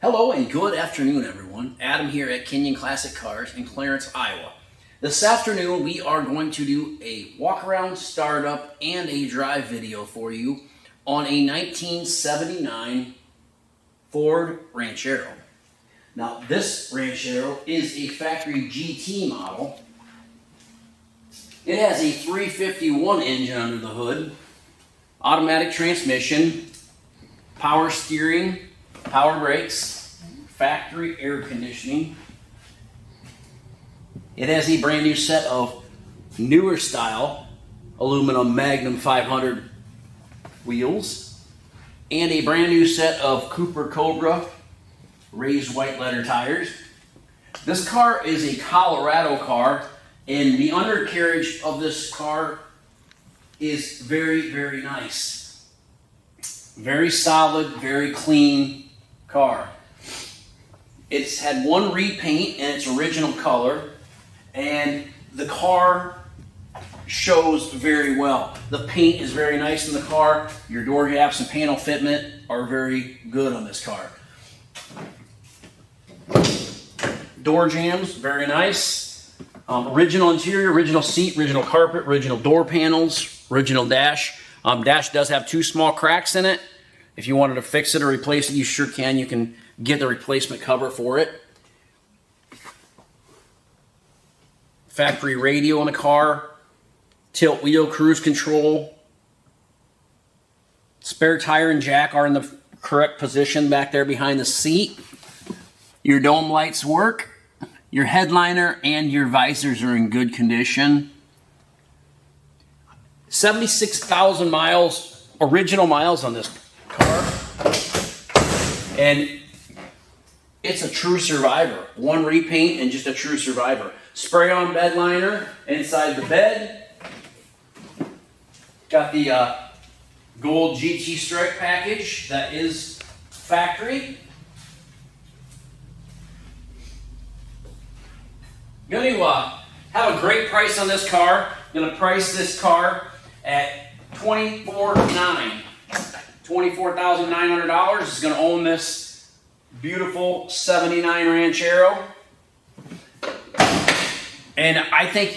Hello and good afternoon, everyone. Adam here at Kenyon Classic Cars in Clarence, Iowa. This afternoon we are going to do a walk around, startup, and a drive video for you on a 1979 Ford Ranchero. Now this Ranchero is a factory GT model. It has a 351 engine under the hood, automatic transmission, power steering, power brakes, factory air conditioning. It has a brand new set of newer style aluminum Magnum 500 wheels and a brand new set of Cooper Cobra raised white letter tires. This car is a Colorado car, and the undercarriage of this car is very, very nice. Very solid, very clean car. It's had one repaint in its original color, and the car shows very well. The paint is very nice in the car. Your door gaps and panel fitment are very good on this car. Door jambs, very nice. Original interior, original seat, original carpet, original door panels, original dash. Dash does have two small cracks in it. If you wanted to fix it or replace it, you sure can. You can get the replacement cover for it. Factory radio in the car. Tilt wheel, cruise control. Spare tire and jack are in the correct position back there behind the seat. Your dome lights work. Your headliner and your visors are in good condition. 76,000 miles, original miles on this car, and it's a true survivor. One repaint and just a true survivor. Spray on bed liner inside the bed. Got the gold GT stripe package that is factory. Going to have a great price on this car. Going to price this car at $24,900 is going to own this beautiful 79 Ranchero. And I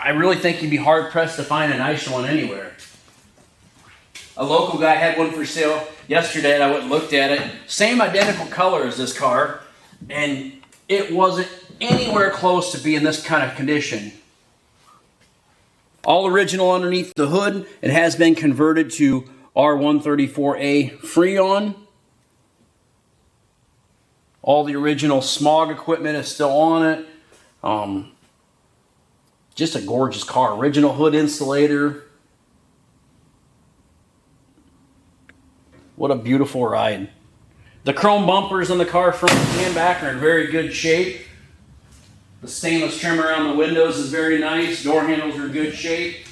really think you'd be hard pressed to find a nicer one anywhere. A local guy had one for sale yesterday and I went and looked at it. Same identical color as this car, and it wasn't anywhere close to being this kind of condition. All original underneath the hood. It has been converted to R134A Freon. All the original smog equipment is still on it. Just a gorgeous car. Original hood insulator. What a beautiful ride. The chrome bumpers on the car front and back are in very good shape. The stainless trim around the windows is very nice. Door handles are in good shape.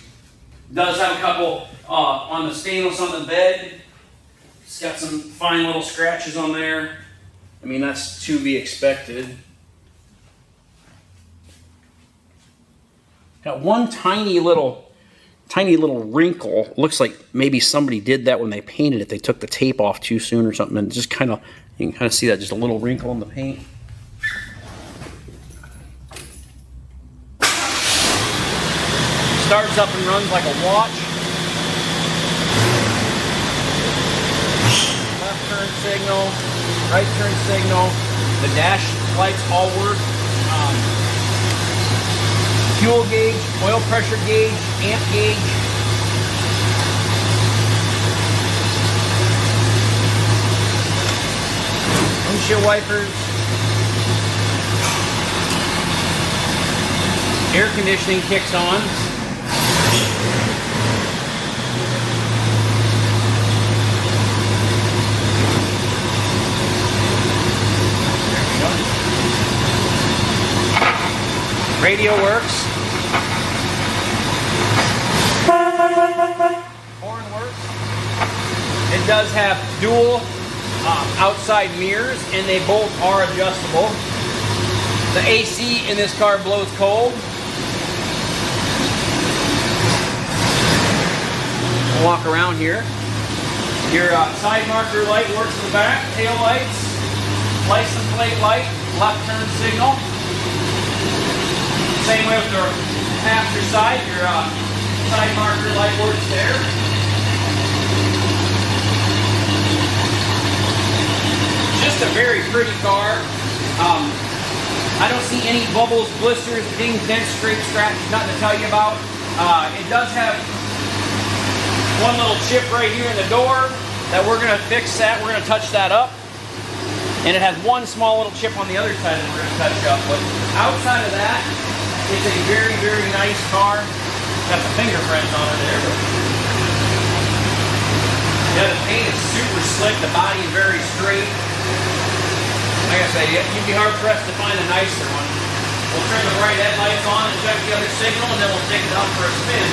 Does have a couple on the stainless on the bed. It's got some fine little scratches on there. I mean, that's to be expected. Got one tiny little wrinkle. Looks like maybe somebody did that when they painted it. They took the tape off too soon or something, and just kind of, you can kind of see that, just a little wrinkle in the paint. Starts up and runs like a watch. Left turn signal, right turn signal. The dash lights all work. Fuel gauge, oil pressure gauge, amp gauge. Windshield wipers. Air conditioning kicks on. Radio works. Horn works. It does have dual outside mirrors, and they both are adjustable. The AC in this car blows cold. We'll walk around here. Your side marker light works in the back, tail lights. license plate light, left turn signal. Same way with the passenger side, your side marker light works there. Just a very pretty car. I don't see any bubbles, blisters, dings, dents, scrapes, scratches, nothing to tell you about. It does have one little chip right here in the door that we're going to fix that. We're going to touch that up. And it has one small little chip on the other side that we're going to touch up. But outside of that, it's a very, very nice car. Got the fingerprints on it there. Yeah, the paint is super slick. The body is very straight. Like I say, you'd be hard pressed to find a nicer one. We'll turn the bright headlights on and check the other signal, and then we'll take it out for a spin.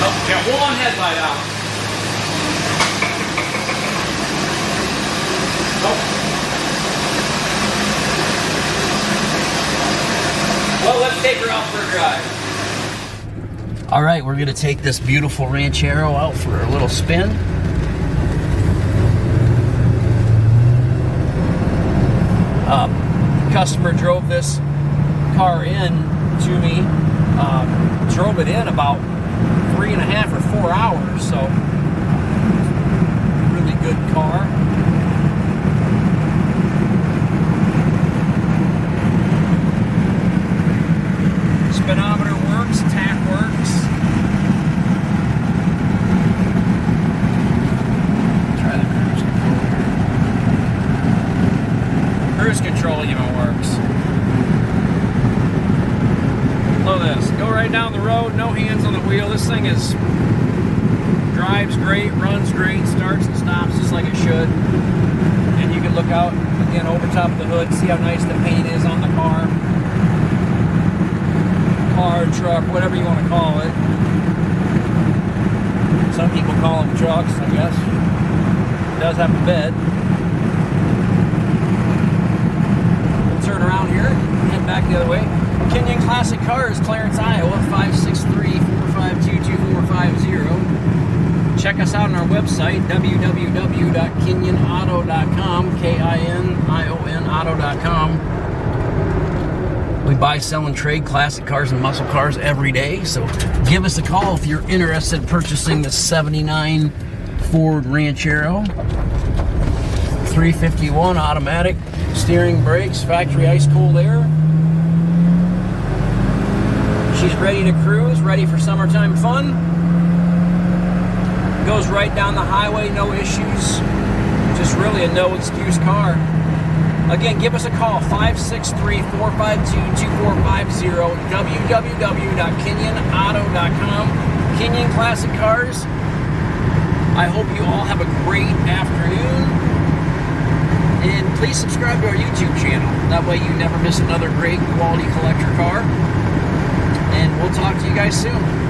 Oh, got one headlight out. Oh. Well, let's take her out for a drive. All right, we're going to take this beautiful Ranchero out for a little spin. Customer drove this car in to me, drove it in about 3.5 or 4 hours, so really good car. Speedometer works, tach works. Try the cruise control here. Cruise control even works. Look at this. Go right down the road, no hands on the wheel. This thing drives great, runs great, starts and stops just like it should. And you can look out again over top of the hood, see how nice the paint is on the car. Car, truck, whatever you want to call it. Some people call them trucks, I guess. It does have a bed. We'll turn around here, head back the other way. Kenyon Classic Cars, Clarence, Iowa, 563-452-2450. Check us out on our website, www.kinyonauto.com, KINION auto.com. We buy, sell, and trade classic cars and muscle cars every day. So give us a call if you're interested in purchasing the 79 Ford Ranchero. 351 automatic, steering, brakes, factory ice cooled air. She's ready to cruise, ready for summertime fun. Goes right down the highway, no issues. Just really a no excuse car. Again, give us a call, 563-452-2450, www.kinyonauto.com. Kenyon Classic Cars. I hope you all have a great afternoon. And please subscribe to our YouTube channel. That way you never miss another great quality collector car. And we'll talk to you guys soon.